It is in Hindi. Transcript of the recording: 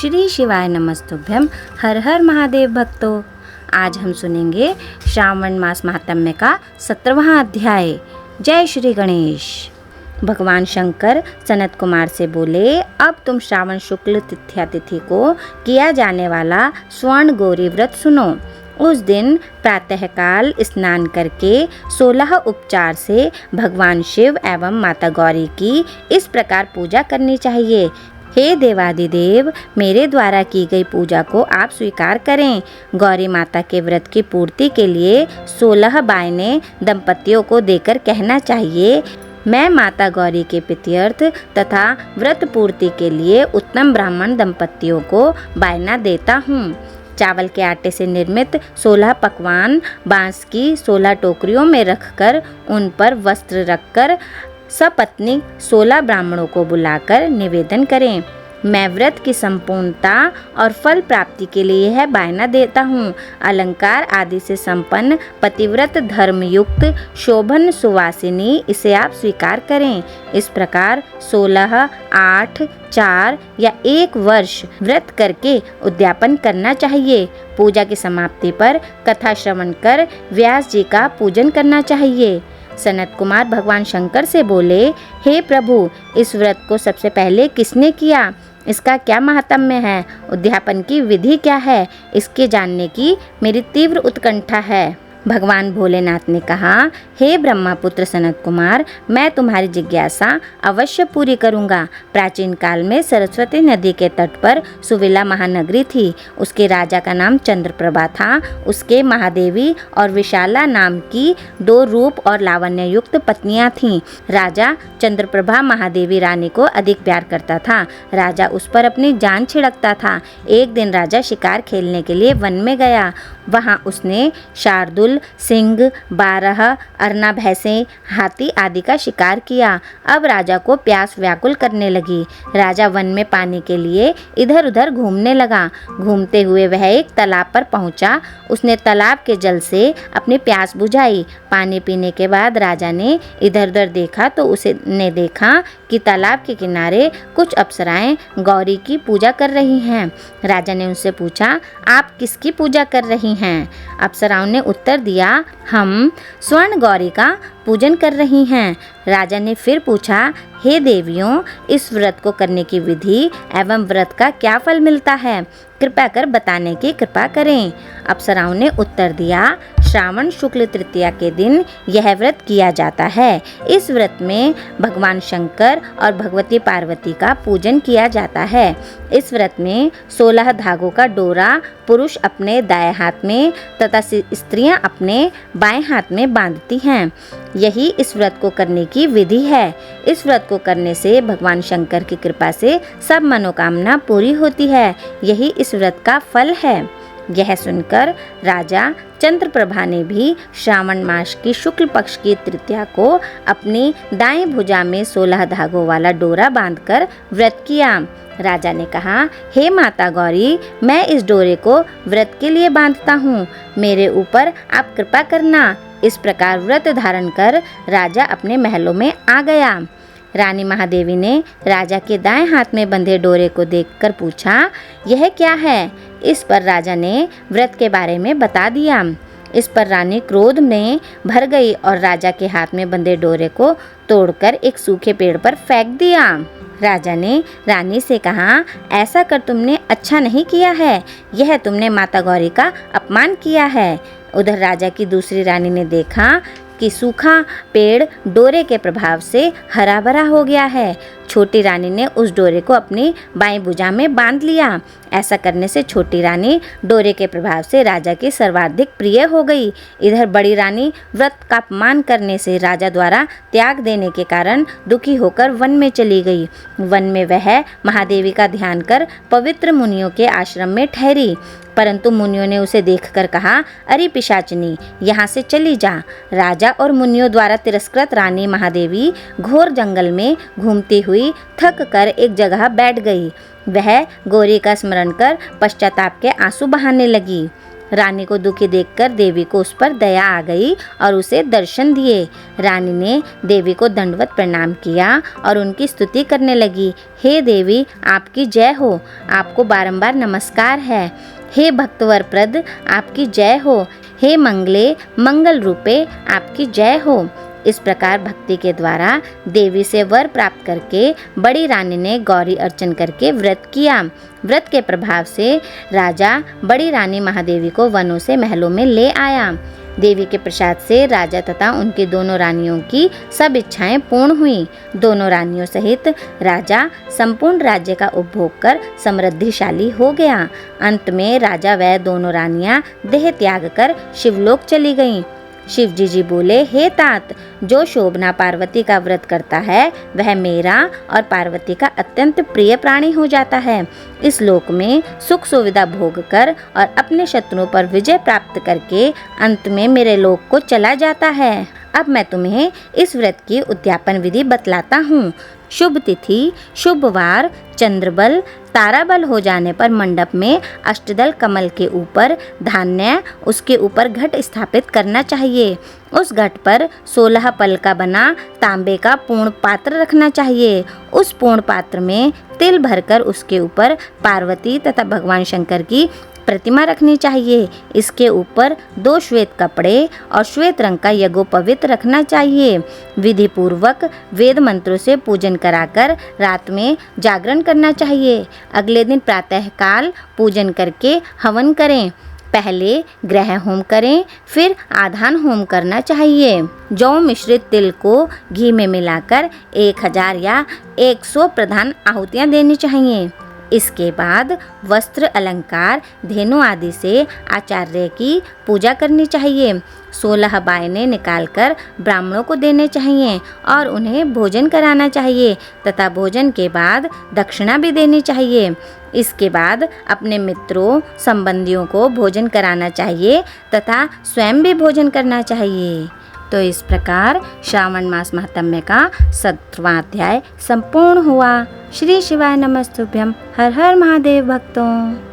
श्री शिवाय नमस्तुभ्यम। हर हर महादेव भक्तों, आज हम सुनेंगे श्रावण मास महात्म्य का 17वां अध्याय। जय श्री गणेश। भगवान शंकर सनत कुमार से बोले, अब तुम श्रावण शुक्ल तिथि को किया जाने वाला स्वर्ण गौरी व्रत सुनो। उस दिन प्रातःकाल स्नान करके 16 उपचार से भगवान शिव एवं माता गौरी की इस प्रकार पूजा करनी चाहिए। हे देवादिदेव, मेरे द्वारा की गई पूजा को आप स्वीकार करें। गौरी माता के व्रत की पूर्ति के लिए 16 बायने दंपतियों को देकर कहना चाहिए, मैं माता गौरी के प्रीत्यर्थ तथा व्रत पूर्ति के लिए उत्तम ब्राह्मण दंपतियों को बायना देता हूँ। चावल के आटे से निर्मित 16 पकवान बांस की 16 टोकरियों में रखकर उन पर वस्त्र रखकर सपत्नी 16 ब्राह्मणों को बुलाकर निवेदन करें। मैं व्रत की संपूर्णता और फल प्राप्ति के लिए यह बायना देता हूँ। अलंकार आदि से संपन्न पतिव्रत धर्मयुक्त शोभन सुवासिनी इसे आप स्वीकार करें। इस प्रकार 16, 8, 4 या 1 वर्ष व्रत करके उद्यापन करना चाहिए। पूजा की समाप्ति पर कथा श्रवण कर व्यास जी का पूजन करना चाहिए। सनत कुमार भगवान शंकर से बोले, हे प्रभु, इस व्रत को सबसे पहले किसने किया? इसका क्या महात्म्य है? उद्यापन की विधि क्या है? इसके जानने की मेरी तीव्र उत्कंठा है। भगवान भोलेनाथ ने कहा, हे ब्रह्मापुत्र सनत कुमार, मैं तुम्हारी जिज्ञासा अवश्य पूरी करूंगा। प्राचीन काल में सरस्वती नदी के तट पर सुविला महानगरी थी। उसके राजा का नाम चंद्रप्रभा था। उसके महादेवी और विशाला नाम की 2 रूप और लावण्य युक्त पत्नियां थीं। राजा चंद्रप्रभा महादेवी रानी को अधिक प्यार करता था। राजा उस पर अपनी जान छिड़कता था। एक दिन राजा शिकार खेलने के लिए वन में गया। वहां उसने शार्दुल, सिंह, 12 अरना भैंसें, हाथी आदि का शिकार किया। अब राजा को प्यास व्याकुल करने लगी। राजा वन में पानी के लिए इधर उधर घूमने लगा। घूमते हुए वह एक तालाब पर पहुंचा। उसने तालाब के जल से अपनी प्यास बुझाई। पानी पीने के बाद राजा ने इधर उधर देखा तो उसने देखा कि तालाब के किनारे कुछ अप्सराएं गौरी की पूजा कर रही हैं। राजा ने उनसे पूछा, आप किसकी पूजा कर रही हैं? अप्सराओं ने उत्तर दिया, हम स्वर्ण गौरी का पूजन कर रही हैं। राजा ने फिर पूछा, हे देवियों, इस व्रत को करने की विधि एवं व्रत का क्या फल मिलता है? कृपा कर बताने की कृपा करें। अप्सराओं ने उत्तर दिया, श्रावण शुक्ल तृतीया के दिन यह व्रत किया जाता है। इस व्रत में भगवान शंकर और भगवती पार्वती का पूजन किया जाता है। इस व्रत में 16 धागों का डोरा पुरुष अपने दाएं हाथ में तथा स्त्रियां अपने बाएं हाथ में बांधती हैं। यही इस व्रत को करने की विधि है। इस व्रत को करने से भगवान शंकर की कृपा से सब मनोकामना पूरी होती है। यही इस व्रत का फल है। यह सुनकर राजा चंद्रप्रभा ने भी श्रावण मास की शुक्ल पक्ष की तृतीया को अपनी दाएं भुजा में 16 धागों वाला डोरा बांधकर व्रत किया। राजा ने कहा, हे माता गौरी, मैं इस डोरे को व्रत के लिए बांधता हूँ। मेरे ऊपर आप कृपा करना। इस प्रकार व्रत धारण कर राजा अपने महलों में आ गया। रानी महादेवी ने राजा के दाएं हाथ में बंधे डोरे को देखकर पूछा, यह क्या है? इस पर राजा ने व्रत के बारे में बता दिया। इस पर रानी क्रोध में भर गई और राजा के हाथ में बंधे डोरे को तोड़कर एक सूखे पेड़ पर फेंक दिया। राजा ने रानी से कहा, ऐसा कर तुमने अच्छा नहीं किया है। यह तुमने माता गौरी का अपमान किया है। उधर राजा की दूसरी रानी ने देखा कि सूखा पेड़ डोरे के प्रभाव से हरा भरा हो गया है। छोटी रानी ने उस डोरे को अपनी बाएं भुजा में बांध लिया। ऐसा करने से छोटी रानी डोरे के प्रभाव से राजा की सर्वाधिक प्रिय हो गई। इधर बड़ी रानी व्रत का अपमान करने से राजा द्वारा त्याग देने के कारण दुखी होकर वन में चली गई। वन में वह महादेवी का ध्यान कर पवित्र मुनियों के आश्रम में ठहरी। परंतु मुनियों ने उसे देखकर कहा, अरे पिशाचिनी, यहाँ से चली जा। राजा और मुनियों द्वारा तिरस्कृत रानी महादेवी घोर जंगल में घूमती हुई थक कर एक जगह बैठ गई। वह गौरी का स्मरण कर पश्चाताप के आंसू बहाने लगी। रानी को दुखी देखकर देवी को उस पर दया आ गई और उसे दर्शन दिए। रानी ने देवी को दंडवत प्रणाम किया और उनकी स्तुति करने लगी। हे देवी, आपकी जय हो, आपको बारंबार नमस्कार है। हे भक्तवरप्रद, आपकी जय हो। हे मंगले मंगल रूपे, आपकी जय हो। इस प्रकार भक्ति के द्वारा देवी से वर प्राप्त करके बड़ी रानी ने गौरी अर्चन करके व्रत किया। व्रत के प्रभाव से राजा बड़ी रानी महादेवी को वनों से महलों में ले आया। देवी के प्रसाद से राजा तथा उनकी दोनों रानियों की सब इच्छाएं पूर्ण हुई। दोनों रानियों सहित राजा संपूर्ण राज्य का उपभोग कर समृद्धिशाली हो गया। अंत में राजा व दोनों रानियां देह त्याग कर शिवलोक चली गईं। शिव जी बोले, हे तात, जो शोभना पार्वती का व्रत करता है वह मेरा और पार्वती का अत्यंत प्रिय प्राणी हो जाता है। इस लोक में सुख सुविधा भोग कर और अपने शत्रुओं पर विजय प्राप्त करके अंत में मेरे लोक को चला जाता है। अब मैं तुम्हें इस व्रत की उद्यापन विधि बतलाता हूँ। शुभ तिथि, शुभ वार, चंद्रबल, ताराबल हो जाने पर मंडप में अष्टदल कमल के ऊपर धान्य, उसके ऊपर घट स्थापित करना चाहिए। उस घट पर 16 पल का बना तांबे का पूर्ण पात्र रखना चाहिए। उस पूर्ण पात्र में तिल भरकर उसके ऊपर पार्वती तथा भगवान शंकर की प्रतिमा रखनी चाहिए। इसके ऊपर 2 श्वेत कपड़े और श्वेत रंग का यज्ञोपवीत रखना चाहिए। विधि पूर्वक वेद मंत्रों से पूजन कराकर रात में जागरण करना चाहिए। अगले दिन प्रातःकाल पूजन करके हवन करें। पहले ग्रह होम करें, फिर आधान होम करना चाहिए। जौ मिश्रित तिल को घी में मिलाकर 1000 या 100 प्रधान आहुतियाँ देनी चाहिए। इसके बाद वस्त्र, अलंकार, धेनु आदि से आचार्य की पूजा करनी चाहिए। 16 बायने निकालकर ब्राह्मणों को देने चाहिए और उन्हें भोजन कराना चाहिए तथा भोजन के बाद दक्षिणा भी देनी चाहिए। इसके बाद अपने मित्रों, संबंधियों को भोजन कराना चाहिए तथा स्वयं भी भोजन करना चाहिए। तो इस प्रकार श्रावण मास महात्म्य का 17वां अध्याय संपूर्ण हुआ। श्री शिवाय नमस्तुभ्यम। हर हर महादेव भक्तों।